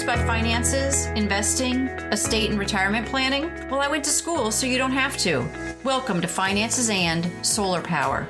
Confused by finances, investing, estate and retirement planning? Well, I went to school so you don't have to. Welcome to Finances and Solar Power.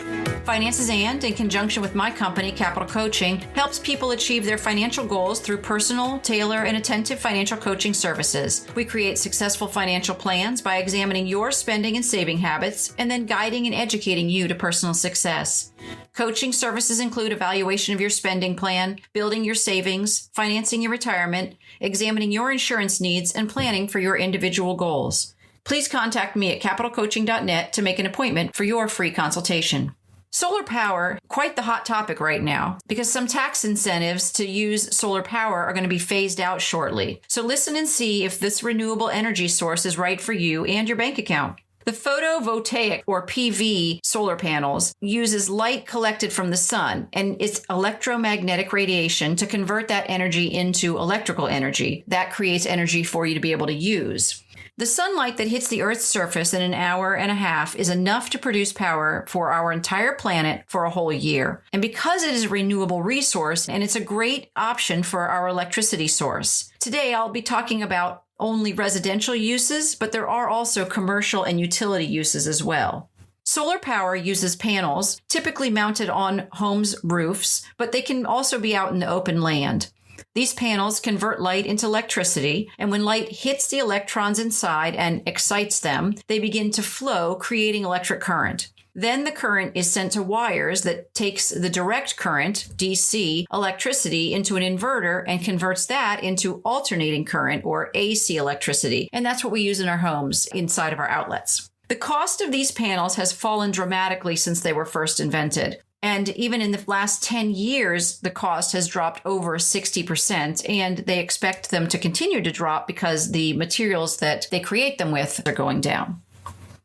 Finances and, in conjunction with my company, Capital Coaching, helps people achieve their financial goals through personal, tailor, and attentive financial coaching services. We create successful financial plans by examining your spending and saving habits and then guiding and educating you to personal success. Coaching services include evaluation of your spending plan, building your savings, financing your retirement, examining your insurance needs, and planning for your individual goals. Please contact me at capitalcoaching.net to make an appointment for your free consultation. Solar power, quite the hot topic right now, because some tax incentives to use solar power are going to be phased out shortly. So listen and see if this renewable energy source is right for you and your bank account. The photovoltaic or PV solar panels uses light collected from the sun and its electromagnetic radiation to convert that energy into electrical energy. That creates energy for you to be able to use. The sunlight that hits the Earth's surface in an hour and a half is enough to produce power for our entire planet for a whole year. And because it is a renewable resource, and it's a great option for our electricity source. Today, I'll be talking about only residential uses, but there are also commercial and utility uses as well. Solar power uses panels, typically mounted on homes' roofs, but they can also be out in the open land. These panels convert light into electricity, and when light hits the electrons inside and excites them, they begin to flow, creating electric current. Then the current is sent to wires that takes the direct current, DC, electricity into an inverter and converts that into alternating current, or AC electricity. And that's what we use in our homes inside of our outlets. The cost of these panels has fallen dramatically since they were first invented. And even in the last 10 years, the cost has dropped over 60%, and they expect them to continue to drop because the materials that they create them with are going down.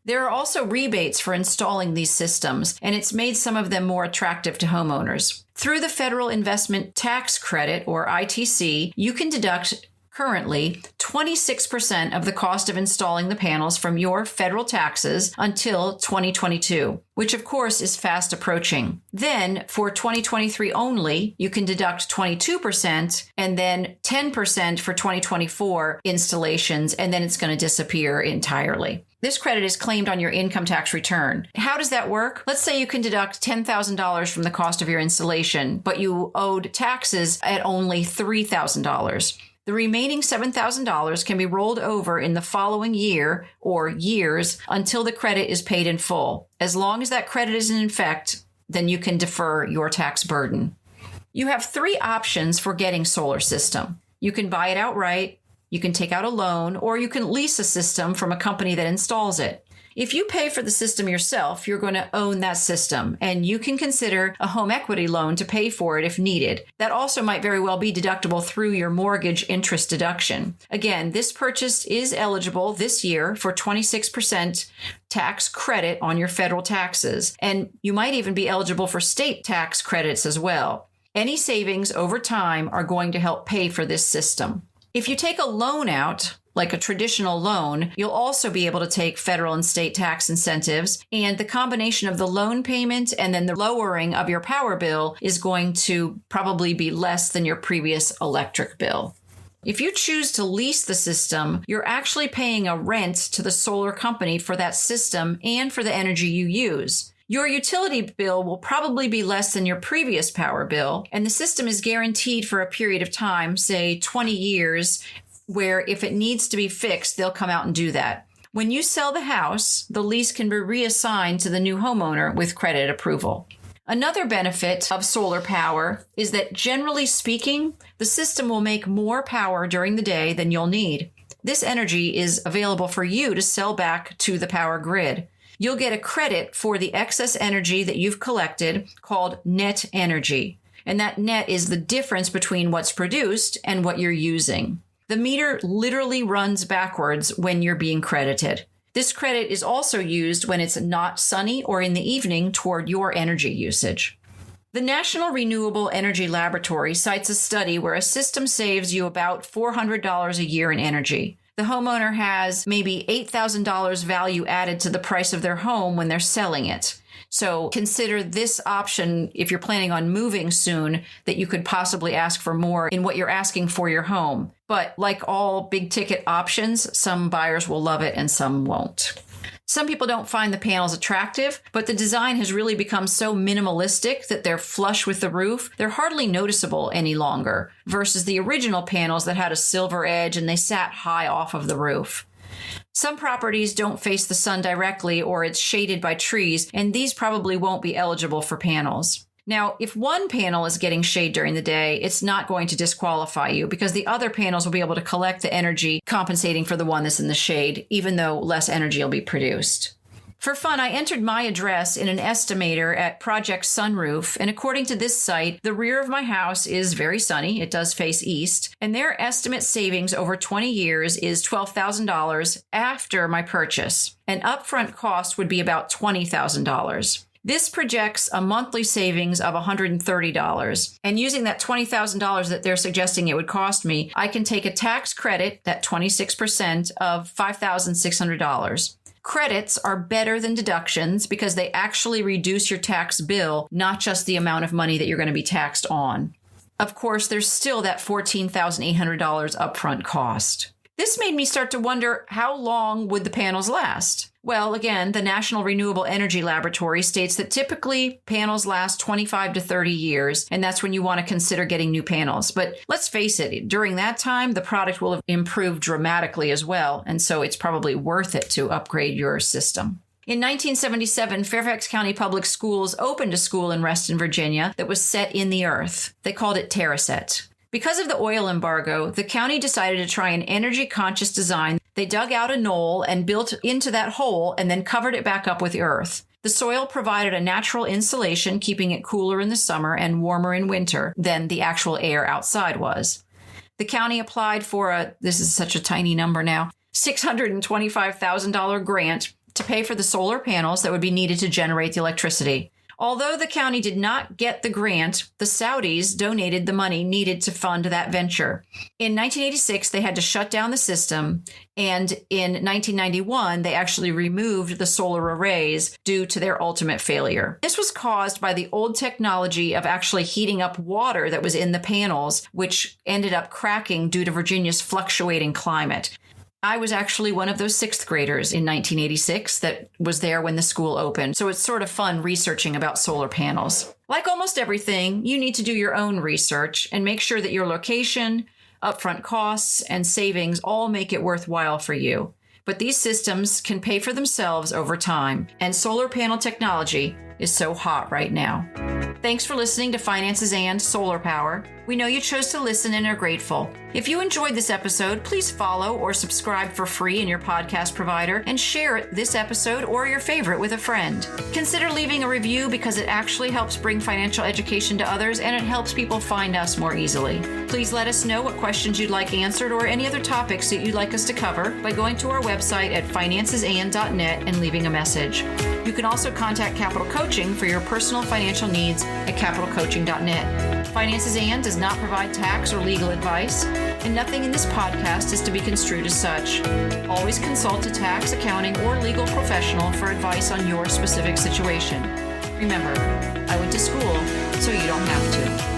There are also rebates for installing these systems, and it's made some of them more attractive to homeowners. Through the Federal Investment Tax Credit, or ITC, you can deduct currently 26% of the cost of installing the panels from your federal taxes until 2022, which of course is fast approaching. Then for 2023 only, you can deduct 22% and then 10% for 2024 installations, and then it's going to disappear entirely. This credit is claimed on your income tax return. How does that work? Let's say you can deduct $10,000 from the cost of your installation, but you owed taxes at only $3,000. The remaining $7,000 can be rolled over in the following year or years until the credit is paid in full. As long as that credit is in effect, then you can defer your tax burden. You have three options for getting solar system. You can buy it outright, you can take out a loan, or you can lease a system from a company that installs it. If you pay for the system yourself, you're going to own that system, and you can consider a home equity loan to pay for it if needed. That also might very well be deductible through your mortgage interest deduction. Again, this purchase is eligible this year for 26% tax credit on your federal taxes, and you might even be eligible for state tax credits as well. Any savings over time are going to help pay for this system. If you take a loan out, like a traditional loan, you'll also be able to take federal and state tax incentives, and the combination of the loan payment and then the lowering of your power bill is going to probably be less than your previous electric bill. If you choose to lease the system, you're actually paying a rent to the solar company for that system and for the energy you use. Your utility bill will probably be less than your previous power bill, and the system is guaranteed for a period of time, say 20 years, where if it needs to be fixed, they'll come out and do that. When you sell the house, the lease can be reassigned to the new homeowner with credit approval. Another benefit of solar power is that, generally speaking, the system will make more power during the day than you'll need. This energy is available for you to sell back to the power grid. You'll get a credit for the excess energy that you've collected called net energy. And that net is the difference between what's produced and what you're using. The meter literally runs backwards when you're being credited. This credit is also used when it's not sunny or in the evening toward your energy usage. The National Renewable Energy Laboratory cites a study where a system saves you about $400 a year in energy. The homeowner has maybe $8,000 value added to the price of their home when they're selling it. So consider this option if you're planning on moving soon, that you could possibly ask for more in what you're asking for your home. But like all big ticket options, some buyers will love it and some won't. Some people don't find the panels attractive, but the design has really become so minimalistic that they're flush with the roof. They're hardly noticeable any longer versus the original panels that had a silver edge and they sat high off of the roof. Some properties don't face the sun directly or it's shaded by trees, and these probably won't be eligible for panels. Now, if one panel is getting shade during the day, it's not going to disqualify you because the other panels will be able to collect the energy compensating for the one that's in the shade, even though less energy will be produced. For fun, I entered my address in an estimator at Project Sunroof, and according to this site, the rear of my house is very sunny. It does face east, and their estimate savings over 20 years is $12,000 after my purchase. An upfront cost would be about $20,000. This projects a monthly savings of $130. And using that $20,000 that they're suggesting it would cost me, I can take a tax credit, that 26% of $5,600. Credits are better than deductions because they actually reduce your tax bill, not just the amount of money that you're going to be taxed on. Of course, there's still that $14,800 upfront cost. This made me start to wonder, how long would the panels last? Well, again, the National Renewable Energy Laboratory states that typically panels last 25 to 30 years, and that's when you want to consider getting new panels. But let's face it, during that time, the product will have improved dramatically as well, and so it's probably worth it to upgrade your system. In 1977, Fairfax County Public Schools opened a school in Reston, Virginia that was set in the earth. They called it Terraset. Because of the oil embargo, the county decided to try an energy-conscious design. They dug out a knoll and built into that hole and then covered it back up with earth. The soil provided a natural insulation, keeping it cooler in the summer and warmer in winter than the actual air outside was. The county applied for this is such a tiny number now, $625,000 grant to pay for the solar panels that would be needed to generate the electricity. Although the county did not get the grant, the Saudis donated the money needed to fund that venture. In 1986, they had to shut down the system, and in 1991, they actually removed the solar arrays due to their ultimate failure. This was caused by the old technology of actually heating up water that was in the panels, which ended up cracking due to Virginia's fluctuating climate. I was actually one of those sixth graders in 1986 that was there when the school opened, so it's sort of fun researching about solar panels. Like almost everything, you need to do your own research and make sure that your location, upfront costs, and savings all make it worthwhile for you. But these systems can pay for themselves over time, and solar panel technology is so hot right now. Thanks for listening to Finances and Solar Power. We know you chose to listen and are grateful. If you enjoyed this episode, please follow or subscribe for free in your podcast provider and share this episode or your favorite with a friend. Consider leaving a review because it actually helps bring financial education to others and it helps people find us more easily. Please let us know what questions you'd like answered or any other topics that you'd like us to cover by going to our website at financesand.net and leaving a message. You can also contact Capital Coaching for your personal financial needs at capitalcoaching.net. Finances and does not provide tax or legal advice, and nothing in this podcast is to be construed as such. Always consult a tax, accounting, or legal professional for advice on your specific situation. Remember, I went to school, so you don't have to.